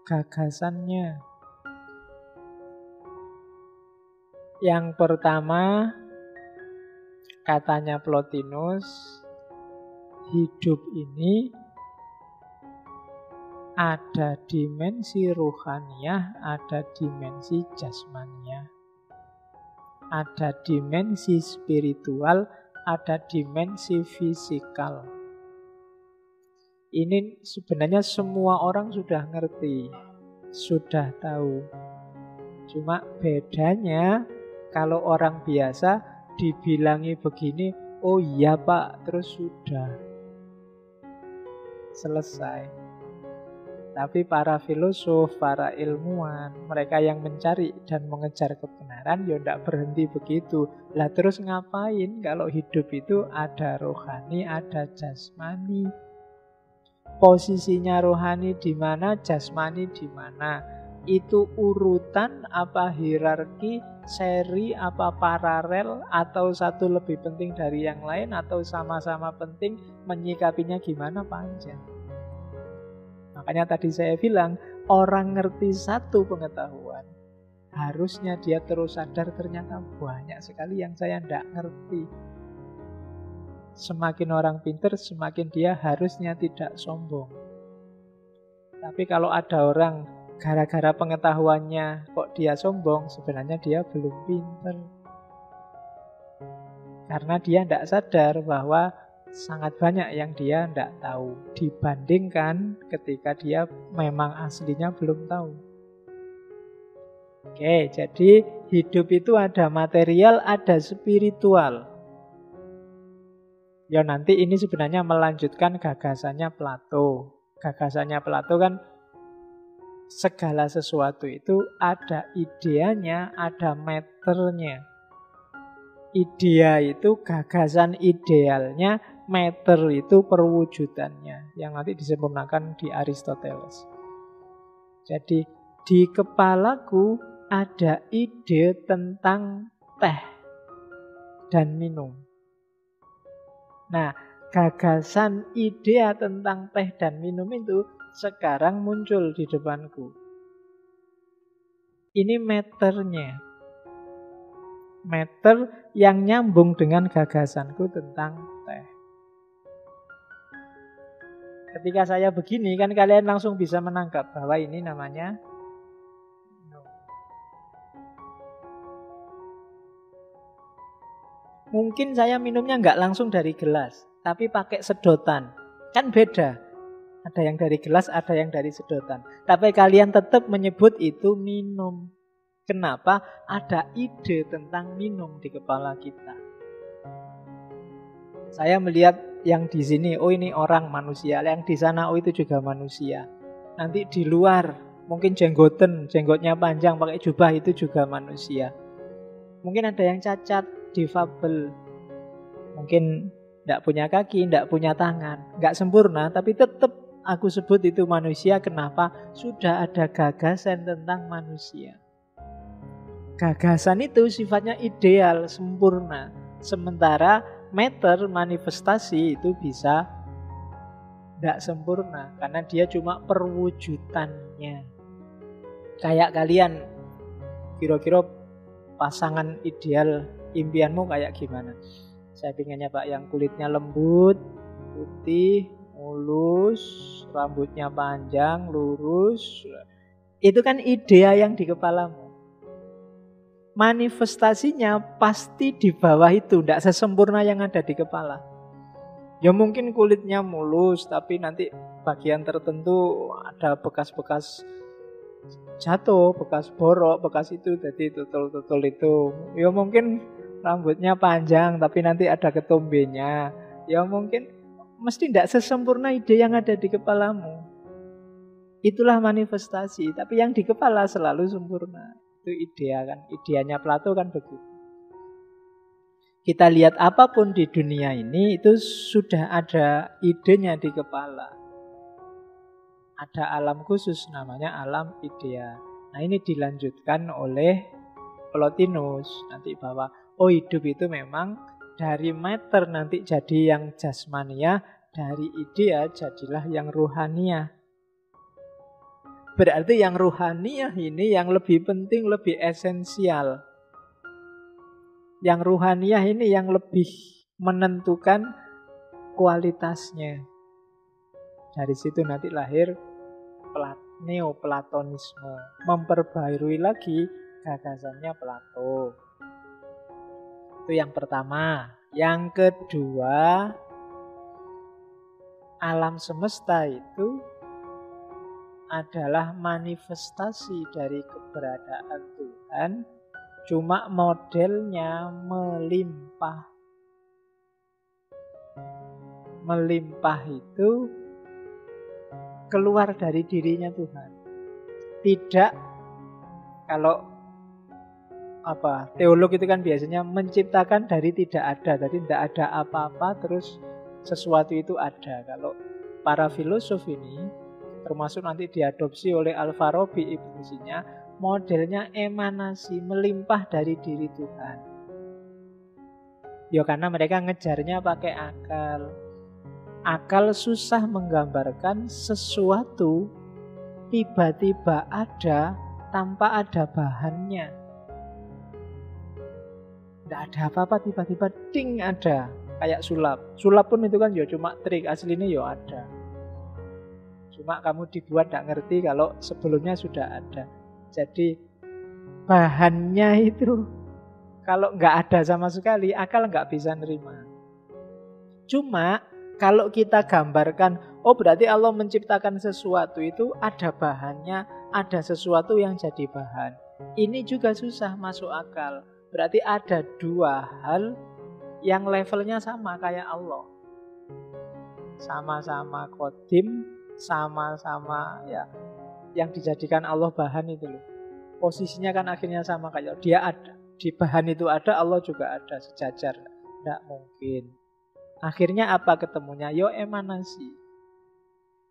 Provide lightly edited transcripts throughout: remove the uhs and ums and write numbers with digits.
gagasannya. Yang pertama, katanya Plotinus, hidup ini ada dimensi ruhaniyah, ada dimensi jasmaniah. Ada dimensi spiritual, ada dimensi fisikal. Ini sebenarnya semua orang sudah ngerti, sudah tahu. Cuma bedanya kalau orang biasa dibilangi begini, oh iya Pak, terus sudah selesai. Tapi para filosof, para ilmuwan, mereka yang mencari dan mengejar kebenaran, ya tidak berhenti begitu. Lah terus ngapain kalau hidup itu ada rohani, ada jasmani? Posisinya rohani di mana, jasmani di mana? Itu urutan apa hierarki, seri apa paralel, atau satu lebih penting dari yang lain, atau sama-sama penting, menyikapinya gimana, panjang. Makanya tadi saya bilang, orang ngerti satu pengetahuan, harusnya dia terus sadar ternyata banyak sekali yang saya tidak ngerti. Semakin orang pintar, semakin dia harusnya tidak sombong. Tapi kalau ada orang gara-gara pengetahuannya kok dia sombong, sebenarnya dia belum pintar. Karena dia tidak sadar bahwa sangat banyak yang dia tidak tahu dibandingkan ketika dia memang aslinya belum tahu. Oke, jadi hidup itu ada material, ada spiritual. Ya nanti ini sebenarnya melanjutkan gagasannya Plato. Gagasannya Plato kan segala sesuatu itu ada ideanya, ada meternya. Idea itu gagasan idealnya, meter itu perwujudannya, yang nanti disempurnakan di Aristoteles. Jadi di kepalaku ada ide tentang teh dan minum. Nah, gagasan ide tentang teh dan minum itu sekarang muncul di depanku. Ini meternya. Meter yang nyambung dengan gagasanku tentang teh. Ketika saya begini kan kalian langsung bisa menangkap bahwa ini namanya minum. Mungkin saya minumnya nggak langsung dari gelas, tapi pakai sedotan. Kan beda. Ada yang dari gelas, ada yang dari sedotan. Tapi kalian tetap menyebut itu minum. Kenapa? Ada ide tentang minum di kepala kita. Saya melihat yang di sini, oh ini orang manusia. Yang di sana, oh itu juga manusia. Nanti di luar, mungkin jenggotnya panjang, pakai jubah, itu juga manusia. Mungkin ada yang cacat, difabel. Mungkin tidak punya kaki, tidak punya tangan. Nggak sempurna, tapi tetap aku sebut itu manusia. Kenapa? Sudah ada gagasan tentang manusia. Gagasan itu sifatnya ideal, sempurna. Sementara meter, manifestasi itu bisa tidak sempurna. Karena dia cuma perwujudannya. Kayak kalian, kira-kira pasangan ideal impianmu kayak gimana? Saya pinginnya Pak yang kulitnya lembut, putih, mulus, rambutnya panjang, lurus. Itu kan idea yang di kepalamu. Manifestasinya pasti di bawah itu, tidak sesempurna yang ada di kepala. Ya mungkin kulitnya mulus, tapi nanti bagian tertentu ada bekas-bekas jatuh, bekas borok, bekas itu, jadi tutul-tutul itu. Ya mungkin rambutnya panjang, tapi nanti ada ketombenya. Ya mungkin mesti tidak sesempurna ide yang ada di kepalamu. Itulah manifestasi, tapi yang di kepala selalu sempurna. Itu idea kan, ideanya Plato kan begitu. Kita lihat apapun di dunia ini itu sudah ada idenya di kepala. Ada alam khusus namanya alam idea. Nah ini dilanjutkan oleh Plotinus nanti bahwa oh hidup itu memang dari matter nanti jadi yang jasmania, dari idea jadilah yang ruhania. Berarti yang ruhaniyah ini yang lebih penting, lebih esensial. Yang ruhaniyah ini yang lebih menentukan kualitasnya. Dari situ nanti lahir neoplatonisme, memperbarui lagi gagasannya Plato. Itu yang pertama. Yang kedua, alam semesta itu adalah manifestasi dari keberadaan Tuhan, cuma modelnya melimpah. Melimpah itu keluar dari dirinya Tuhan. Tidak, kalau teolog itu kan biasanya menciptakan dari tidak ada. Jadi tidak ada apa-apa terus sesuatu itu ada. Kalau para filosof ini, termasuk nanti diadopsi oleh Al-Farabi Ibnu Sina, modelnya emanasi, melimpah dari diri Tuhan. Ya karena mereka ngejarnya pakai akal. Akal susah menggambarkan sesuatu tiba-tiba ada tanpa ada bahannya. Tidak ada apa-apa, tiba-tiba ding ada. Kayak sulap. Sulap pun itu kan ya cuma trik, aslinya ya ada. Cuma kamu dibuat tidak ngerti kalau sebelumnya sudah ada. Jadi bahannya itu kalau nggak ada sama sekali, akal nggak bisa nerima. Cuma kalau kita gambarkan, oh berarti Allah menciptakan sesuatu itu ada bahannya, ada sesuatu yang jadi bahan. Ini juga susah masuk akal. Berarti ada dua hal yang levelnya sama kayak Allah. Sama-sama qadim, sama-sama ya yang dijadikan Allah bahan itu loh. Posisinya kan akhirnya sama kayak dia ada. Di bahan itu ada, Allah juga ada, sejajar. Tidak mungkin. Akhirnya apa ketemunya? Yo emanasi.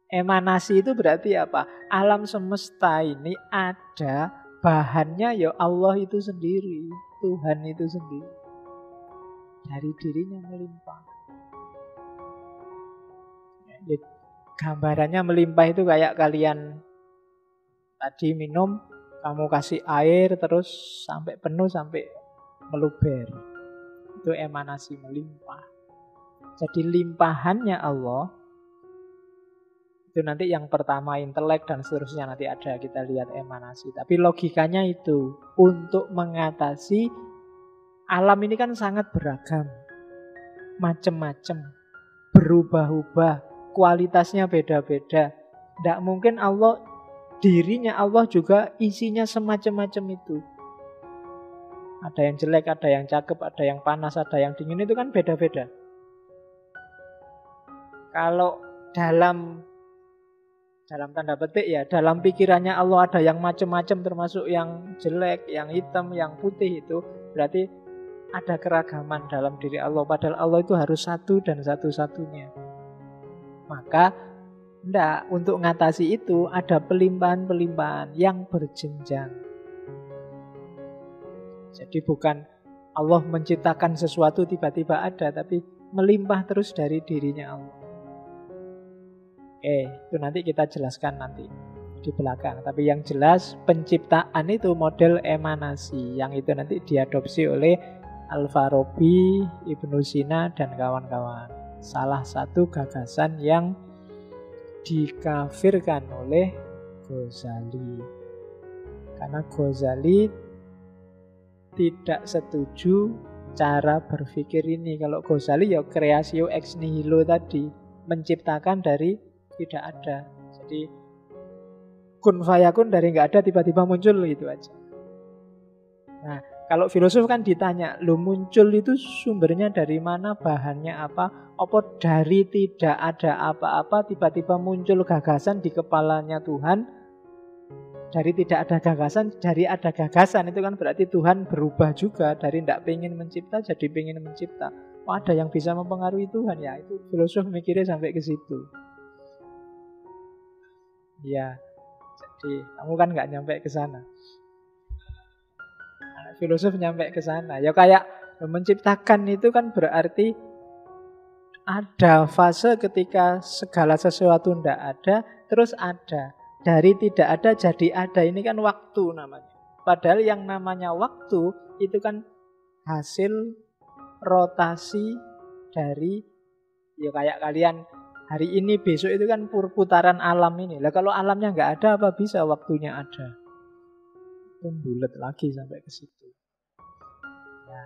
Emanasi itu berarti apa? Alam semesta ini ada bahannya ya Allah itu sendiri, Tuhan itu sendiri. Dari dirinya melimpah. Jadi, gambarannya melimpah itu kayak kalian tadi minum, kamu kasih air terus sampai penuh, sampai meluber. Itu emanasi melimpah. Jadi limpahannya Allah itu nanti yang pertama intelek dan seterusnya nanti ada kita lihat emanasi. Tapi logikanya itu untuk mengatasi alam ini kan sangat beragam, macam-macam, berubah-ubah, kualitasnya beda-beda. Tidak mungkin Allah, dirinya Allah juga isinya semacam-macam itu. Ada yang jelek, ada yang cakep, ada yang panas, ada yang dingin, itu kan beda-beda. Kalau dalam tanda petik ya, dalam pikirannya Allah ada yang macam-macam termasuk yang jelek, yang hitam, yang putih, itu berarti ada keragaman dalam diri Allah. Padahal Allah itu harus satu dan satu-satunya. Maka enggak, untuk mengatasi itu ada pelimpahan-pelimpahan yang berjenjang. Jadi bukan Allah menciptakan sesuatu tiba-tiba ada, tapi melimpah terus dari dirinya Allah. Itu nanti kita jelaskan nanti di belakang. Tapi yang jelas penciptaan itu model emanasi, yang itu nanti diadopsi oleh Al-Farabi, Ibnu Sina dan kawan-kawan. Salah satu gagasan yang dikafirkan oleh Ghazali. Karena Ghazali tidak setuju cara berpikir ini. Kalau Ghazali ya creatio ex nihilo tadi, menciptakan dari tidak ada. Jadi kun fayakun, dari nggak ada tiba-tiba muncul gitu aja. Nah, kalau filosof kan ditanya, lo muncul itu sumbernya dari mana, bahannya apa? Apa dari tidak ada apa-apa tiba-tiba muncul gagasan di kepalanya Tuhan? Dari tidak ada gagasan, dari ada gagasan, itu kan berarti Tuhan berubah juga. Dari tidak pengen mencipta jadi pengen mencipta. Oh, ada yang bisa mempengaruhi Tuhan ya? Itu filosof mikirnya sampai ke situ. Ya, jadi kamu kan nggak nyampe ke sana. Filosof nyampe ke sana. Ya kayak menciptakan itu kan berarti ada fase ketika segala sesuatu tidak ada, terus ada. Dari tidak ada jadi ada, ini kan waktu namanya. Padahal yang namanya waktu itu kan hasil rotasi dari, ya kayak kalian hari ini besok itu kan putaran alam ini. Lah kalau alamnya nggak ada, apa bisa waktunya ada? Itu bulat lagi sampai ke situ. Ya.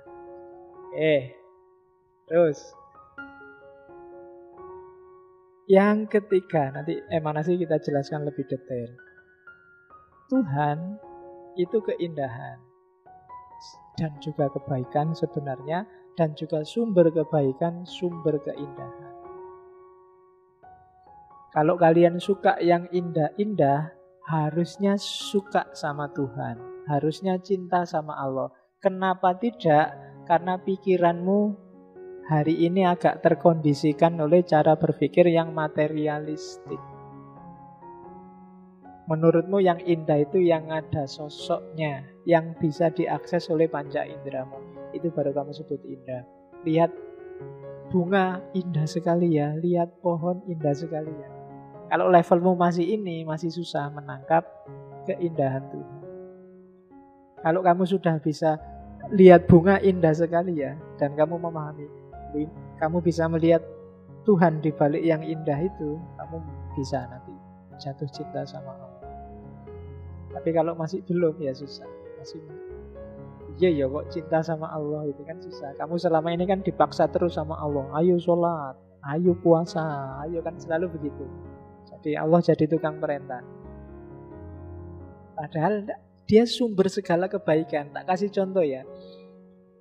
Terus yang ketiga, nanti emanasi kita jelaskan lebih detail. Tuhan itu keindahan dan juga kebaikan sebenarnya, dan juga sumber kebaikan, sumber keindahan. Kalau kalian suka yang indah-indah, harusnya suka sama Tuhan, harusnya cinta sama Allah. Kenapa tidak? Karena pikiranmu hari ini agak terkondisikan oleh cara berpikir yang materialistik. Menurutmu yang indah itu yang ada sosoknya, yang bisa diakses oleh panca inderamu. Itu baru kamu sebut indah. Lihat bunga indah sekali ya, lihat pohon indah sekali ya. Kalau levelmu masih ini, masih susah menangkap keindahan Tuhan. Kalau kamu sudah bisa lihat bunga indah sekali ya, dan kamu memahami, kamu bisa melihat Tuhan di balik yang indah itu, kamu bisa nanti jatuh cinta sama Allah. Tapi kalau masih belum, ya susah. Masih, iya ya kok cinta sama Allah itu kan susah. Kamu selama ini kan dipaksa terus sama Allah. Ayo sholat, ayo puasa, ayo, kan selalu begitu. Jadi Allah jadi tukang perintah. Padahal dia sumber segala kebaikan. Tak kasih contoh ya.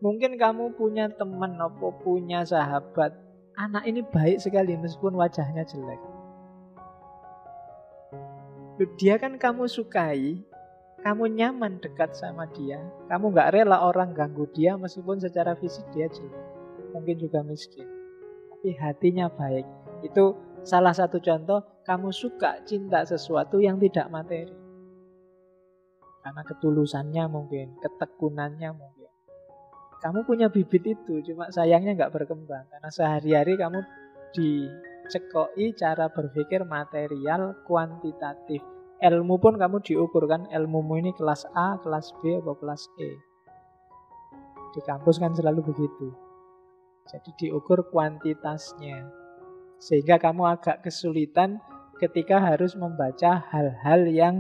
Mungkin kamu punya teman atau punya sahabat, anak ini baik sekali meskipun wajahnya jelek. Dia kan kamu sukai, kamu nyaman dekat sama dia, kamu gak rela orang ganggu dia meskipun secara fisik dia jelek, mungkin juga miskin, tapi hatinya baik. Itu salah satu contoh kamu suka cinta sesuatu yang tidak materi, karena ketulusannya mungkin, ketekunannya mungkin. Kamu punya bibit itu, cuma sayangnya gak berkembang karena sehari-hari kamu dicekoi cara berpikir material, kuantitatif. Ilmu pun kamu diukur kan, ilmumu ini kelas A, kelas B, atau kelas E. Di kampus kan selalu begitu. Jadi diukur kuantitasnya. Sehingga kamu agak kesulitan ketika harus membaca hal-hal yang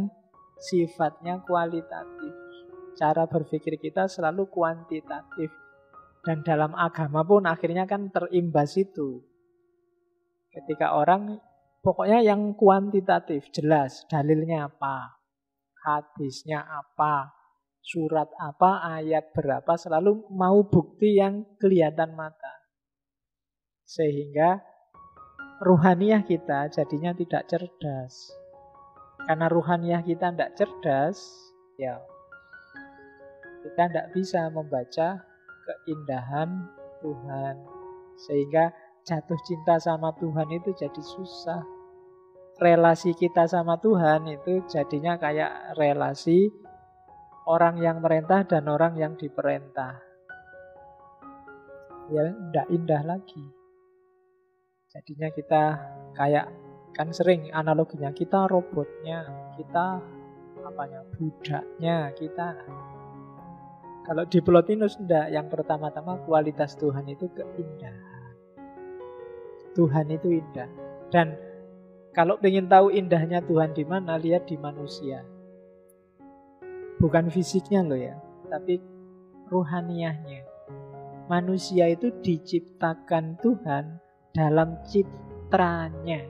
sifatnya kualitatif. Cara berpikir kita selalu kuantitatif. Dan dalam agama pun akhirnya kan terimbas itu. Ketika orang pokoknya yang kuantitatif, jelas dalilnya apa, hadisnya apa, surat apa, ayat berapa, selalu mau bukti yang kelihatan mata. Sehingga ruhaniyah kita jadinya tidak cerdas. Karena ruhaniyah kita tidak cerdas, ya kita tidak bisa membaca keindahan Tuhan. Sehingga jatuh cinta sama Tuhan itu jadi susah. Relasi kita sama Tuhan itu jadinya kayak relasi orang yang merintah dan orang yang diperintah. Ya tidak indah lagi. Jadinya kita kayak, kan sering analoginya kita robotnya, kita budaknya kita. Kalau di Plotinus enggak, yang pertama-tama kualitas Tuhan itu keindahan. Tuhan itu indah. Dan kalau pengen tahu indahnya Tuhan di mana, lihat di manusia. Bukan fisiknya loh ya, tapi ruhaniyahnya. Manusia itu diciptakan Tuhan dalam citranya.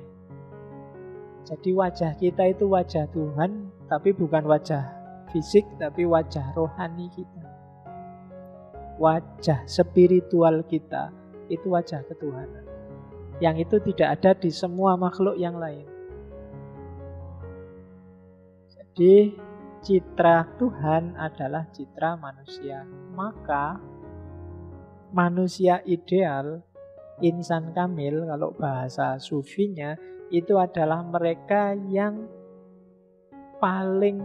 Jadi wajah kita itu wajah Tuhan, tapi bukan wajah fisik, tapi wajah rohani kita. Wajah spiritual kita itu wajah ketuhanan. Yang itu tidak ada di semua makhluk yang lain. Jadi citra Tuhan adalah citra manusia. Maka manusia ideal, insan kamil, kalau bahasa sufinya, itu adalah mereka yang paling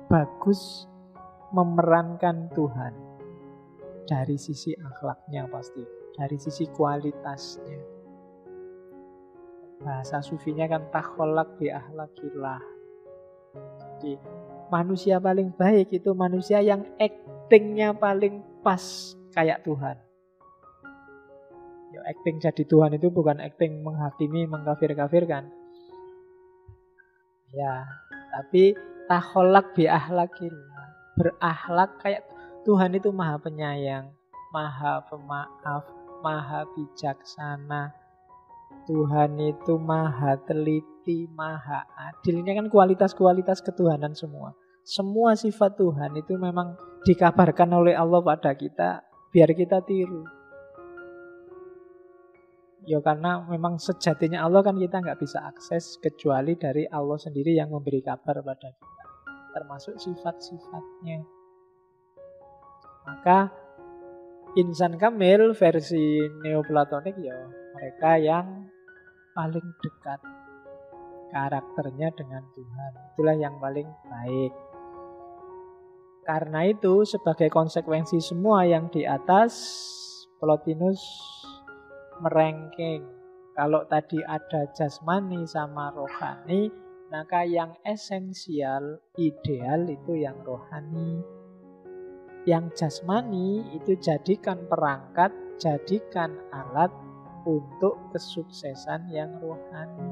bagus memerankan Tuhan. Dari sisi akhlaknya pasti, dari sisi kualitasnya. Bahasa sufinya kan takholak bi akhlakillah. Jadi manusia paling baik itu manusia yang actingnya paling pas kayak Tuhan. Ya, acting jadi Tuhan itu bukan acting menghakimi, mengkafir-kafirkan. Ya, tapi takholak bi akhlakillah. Berakhlak kayak Tuhan itu maha penyayang, maha pemaaf, maha bijaksana. Tuhan itu maha teliti, maha adil. Ini kan kualitas-kualitas ketuhanan semua. Semua sifat Tuhan itu memang dikabarkan oleh Allah pada kita biar kita tiru. Ya karena memang sejatinya Allah kan kita nggak bisa akses kecuali dari Allah sendiri yang memberi kabar pada kita. Termasuk sifat-sifatnya. Maka insan kamil versi neoplatonik ya mereka yang paling dekat karakternya dengan Tuhan. Itulah yang paling baik. Karena itu sebagai konsekuensi semua yang di atas, Plotinus meranking. Kalau tadi ada jasmani sama rohani, maka yang esensial, ideal itu yang rohani. Yang jasmani itu jadikan perangkat, jadikan alat untuk kesuksesan yang rohani.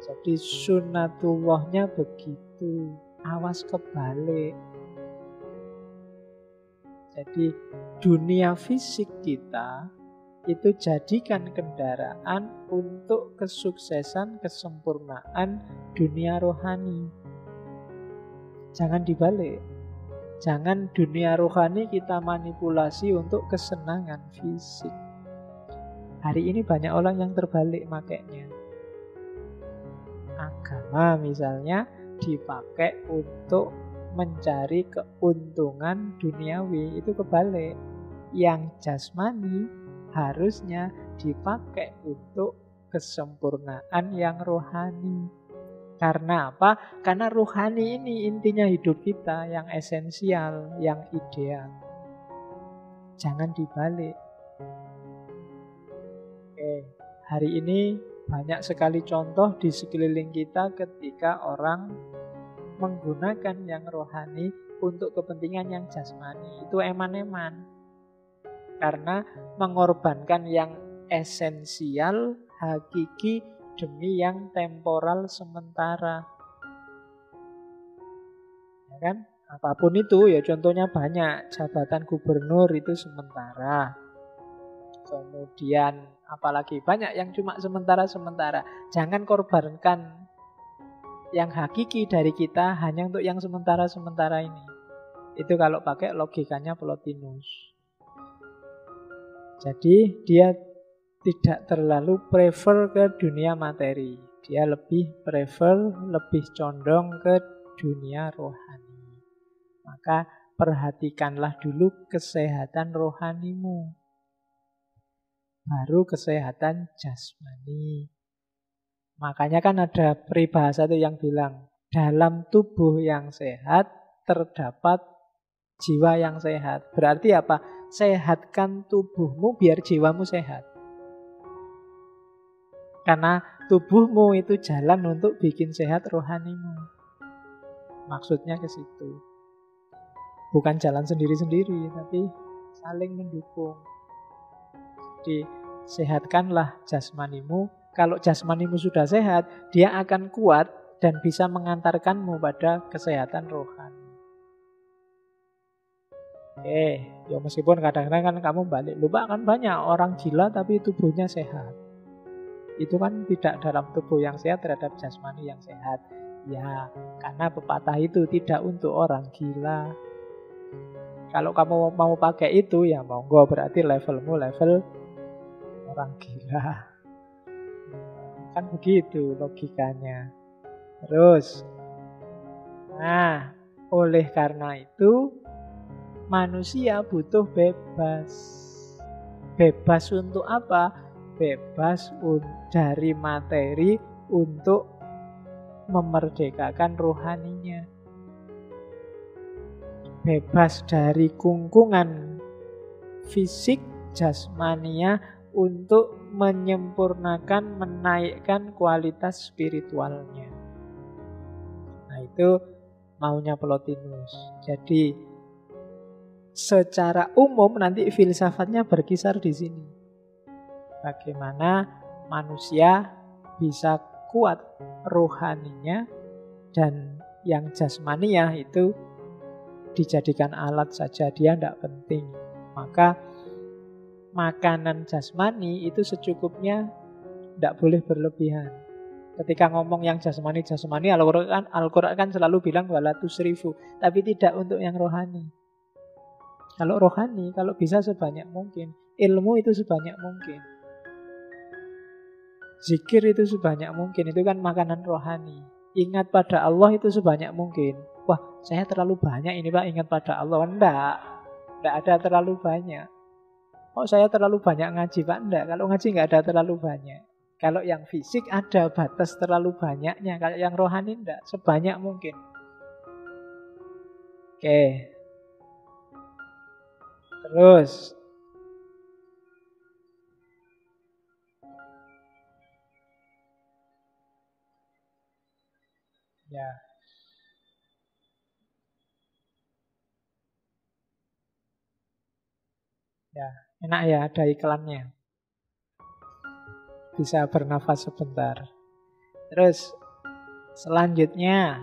Jadi sunatullahnya begitu. Awas kebalik. Jadi dunia fisik kita itu jadikan kendaraan untuk kesuksesan, kesempurnaan dunia rohani. Jangan dibalik. Jangan dunia rohani kita manipulasi untuk kesenangan fisik. Hari ini banyak orang yang terbalik makainya. Agama misalnya dipakai untuk mencari keuntungan duniawi, itu kebalik. Yang jasmani harusnya dipakai untuk kesempurnaan yang rohani. Karena apa? Karena rohani ini intinya hidup kita, yang esensial, yang ideal. Jangan dibalik. Oke, hari ini banyak sekali contoh di sekeliling kita ketika orang menggunakan yang rohani untuk kepentingan yang jasmani. Itu eman-eman. Karena mengorbankan yang esensial, hakiki demi yang temporal sementara. Ya kan? Apapun itu ya contohnya banyak. Jabatan gubernur itu sementara. Kemudian apalagi banyak yang cuma sementara-sementara. Jangan korbankan yang hakiki dari kita hanya untuk yang sementara-sementara ini. Itu kalau pakai logikanya Plotinus. Jadi dia tidak terlalu prefer ke dunia materi. Dia lebih condong ke dunia rohani. Maka perhatikanlah dulu kesehatan rohanimu. Baru kesehatan jasmani. Makanya kan ada peribahasa itu yang bilang, dalam tubuh yang sehat terdapat jiwa yang sehat. Berarti apa? Sehatkan tubuhmu biar jiwamu sehat. Karena tubuhmu itu jalan untuk bikin sehat rohanimu. Maksudnya ke situ. Bukan jalan sendiri-sendiri, tapi saling mendukung. Jadi sehatkanlah jasmanimu. Kalau jasmanimu sudah sehat, dia akan kuat dan bisa mengantarkanmu pada kesehatan rohani. Ya meskipun kadang-kadang kan kamu balik lupa, kan banyak orang gila tapi tubuhnya sehat. Itu kan tidak dalam tubuh yang sehat terhadap jasmani yang sehat. Ya, karena pepatah itu tidak untuk orang gila. Kalau kamu mau pakai itu ya monggo, berarti levelmu level orang gila. Kan begitu logikanya. Terus, nah, oleh karena itu manusia butuh bebas. Bebas untuk apa? Bebas dari materi untuk memerdekakan rohaninya. Bebas dari kungkungan fisik jasmania untuk menyempurnakan, menaikkan kualitas spiritualnya. Itu maunya Plotinus. Jadi secara umum nanti filsafatnya berkisar di sini. Bagaimana manusia bisa kuat rohaninya dan yang jasmaninya itu dijadikan alat saja, dia tidak penting. Maka makanan jasmani itu secukupnya, tidak boleh berlebihan. Ketika ngomong yang jasmani, Al-Quran kan selalu bilang wala tusrifu, tapi tidak untuk yang rohani. Kalau rohani, kalau bisa sebanyak mungkin. Ilmu itu sebanyak mungkin. Zikir itu sebanyak mungkin, itu kan makanan rohani. Ingat pada Allah itu sebanyak mungkin. Wah, saya terlalu banyak ini Pak, ingat pada Allah. Enggak ada terlalu banyak. Oh, saya terlalu banyak ngaji Pak. Enggak, kalau ngaji enggak ada terlalu banyak. Kalau yang fisik ada batas terlalu banyaknya. Kalau yang rohani enggak, sebanyak mungkin. Oke. Terus ya, enak ya ada iklannya. Bisa bernafas sebentar. Terus selanjutnya,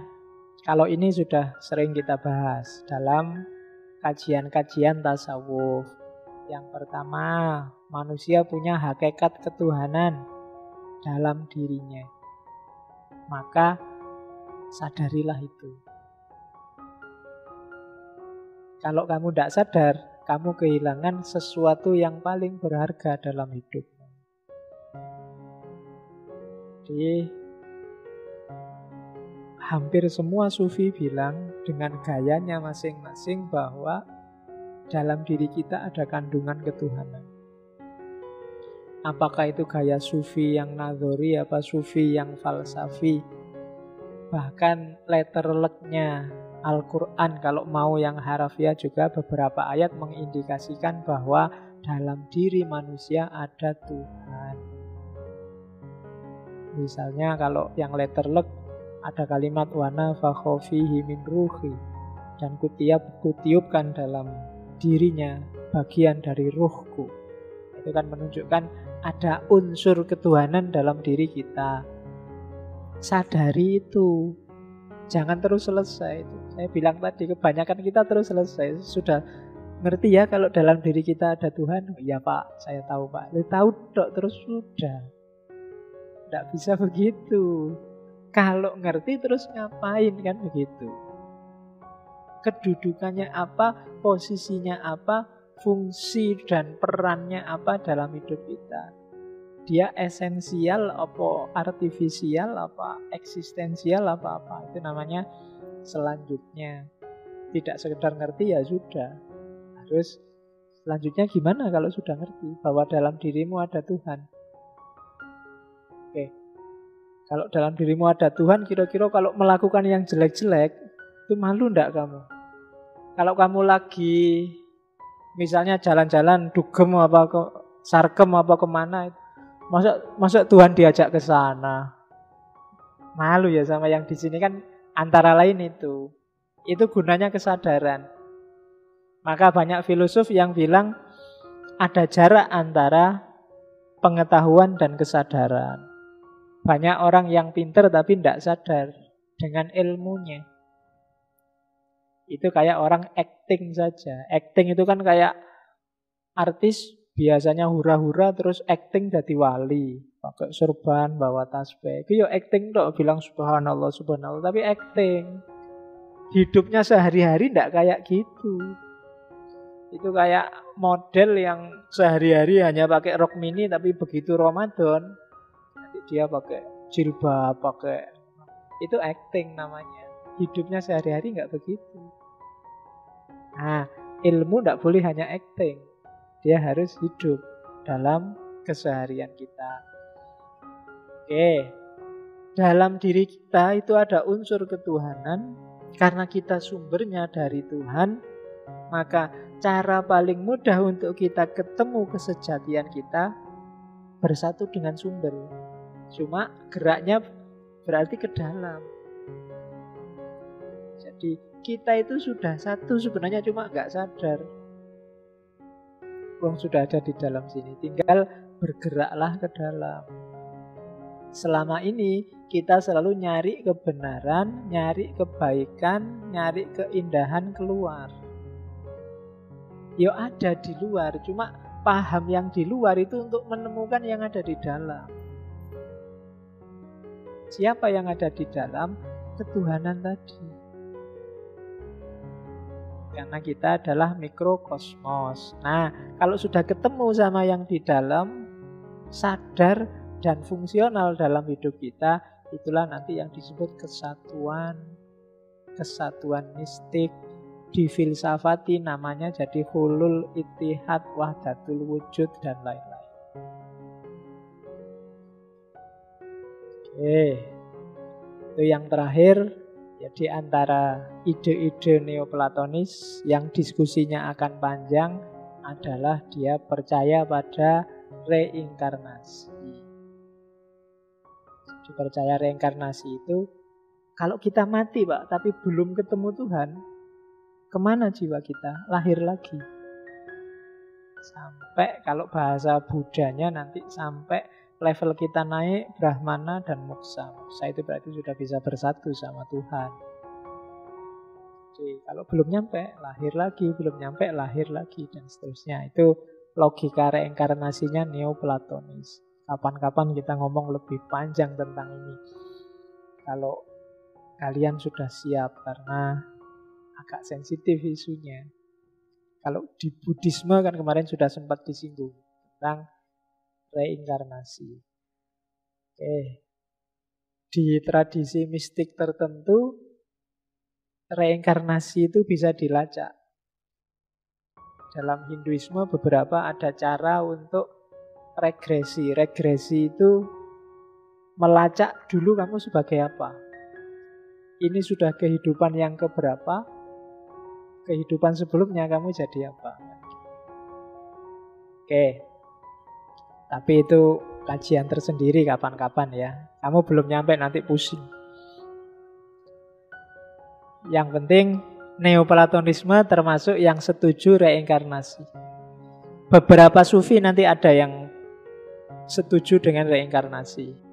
kalau ini sudah sering kita bahas dalam kajian-kajian tasawuf. Yang pertama, manusia punya hakikat ketuhanan dalam dirinya. Maka sadarilah itu. Kalau kamu tidak sadar, kamu kehilangan sesuatu yang paling berharga dalam hidupmu. Jadi hampir semua sufi bilang dengan gayanya masing-masing bahwa dalam diri kita ada kandungan ketuhanan. Apakah itu gaya sufi yang nadhori, apa sufi yang falsafi. Bahkan letter luck-nya Al-Quran kalau mau yang harafiah juga beberapa ayat mengindikasikan bahwa dalam diri manusia ada Tuhan. Misalnya kalau yang letter luck ada kalimat wana fakhofihi min ruhi, dan kutiupkan dalam dirinya bagian dari ruhku. Itu kan menunjukkan ada unsur ketuhanan dalam diri kita. Sadari itu. Jangan terus selesai. Saya bilang tadi kebanyakan kita terus selesai. Sudah ngerti ya kalau dalam diri kita ada Tuhan? Iya Pak, saya tahu Pak. Tahu dok terus sudah. Tidak bisa begitu. Kalau ngerti terus ngapain kan begitu. Kedudukannya apa, posisinya apa, fungsi dan perannya apa dalam hidup kita. Dia esensial apa artifisial apa eksistensial apa-apa. Itu namanya selanjutnya. Tidak sekedar ngerti ya sudah. Harus selanjutnya gimana kalau sudah ngerti bahwa dalam dirimu ada Tuhan. Oke. Kalau dalam dirimu ada Tuhan, kira-kira kalau melakukan yang jelek-jelek, itu malu enggak kamu? Kalau kamu lagi misalnya jalan-jalan dugem apa ke sarkem apa kemana, masa Tuhan diajak ke sana? Malu ya sama yang di sini kan antara lain itu. Itu gunanya kesadaran. Maka banyak filosof yang bilang ada jarak antara pengetahuan dan kesadaran. Banyak orang yang pintar tapi tidak sadar dengan ilmunya. Itu kayak orang acting saja. Acting itu kan kayak artis biasanya hura-hura terus acting jadi wali. Pakai surban, bawa tasbih. Itu ya acting dok, bilang subhanallah, subhanallah. Tapi acting. Hidupnya sehari-hari tidak kayak gitu. Itu kayak model yang sehari-hari hanya pakai rok mini, tapi begitu Ramadan nanti dia pakai jilbab, pakai itu acting namanya. Hidupnya sehari-hari nggak begitu. Nah, ilmu tidak boleh hanya acting. Dia harus hidup dalam keseharian kita. Oke. Dalam diri kita itu ada unsur ketuhanan. Karena kita sumbernya dari Tuhan, maka cara paling mudah untuk kita ketemu kesejatian kita bersatu dengan sumber. Cuma geraknya berarti ke dalam. Jadi kita itu sudah satu sebenarnya, cuma nggak sadar. Wong sudah ada di dalam sini, tinggal bergeraklah ke dalam. Selama ini kita selalu nyari kebenaran, nyari kebaikan, nyari keindahan keluar. Ya ada di luar, cuma paham yang di luar itu untuk menemukan yang ada di dalam. Siapa yang ada di dalam? Ketuhanan tadi. Karena kita adalah mikrokosmos. Nah, kalau sudah ketemu sama yang di dalam, sadar dan fungsional dalam hidup kita, itulah nanti yang disebut kesatuan. Kesatuan mistik. Difilsafati namanya jadi hulul, ittihad, wahdatul wujud, dan lain-lain. Oke, itu yang terakhir. Jadi antara ide-ide neoplatonis yang diskusinya akan panjang adalah dia percaya pada reinkarnasi. Jadi percaya reinkarnasi itu kalau kita mati Pak, tapi belum ketemu Tuhan, kemana jiwa kita? Lahir lagi. Sampai kalau bahasa Buddhanya nanti sampai level kita naik Brahmana dan Moksa. Moksa itu berarti sudah bisa bersatu sama Tuhan. Jadi kalau belum nyampe, lahir lagi. Belum nyampe, lahir lagi. Dan seterusnya. Itu logika reinkarnasinya neoplatonis. Kapan-kapan kita ngomong lebih panjang tentang ini. Kalau kalian sudah siap, karena agak sensitif isunya. Kalau di Buddhisme kan kemarin sudah sempat disinggung tentang reinkarnasi. Oke. Di tradisi mistik tertentu, reinkarnasi itu bisa dilacak. Dalam Hinduisme beberapa ada cara untuk regresi. Regresi itu melacak dulu kamu sebagai apa. Ini sudah kehidupan yang keberapa, kehidupan sebelumnya kamu jadi apa. Oke. Tapi itu kajian tersendiri kapan-kapan ya. Kamu belum nyampe nanti pusing. Yang penting neoplatonisme termasuk yang setuju reinkarnasi. Beberapa sufi nanti ada yang setuju dengan reinkarnasi.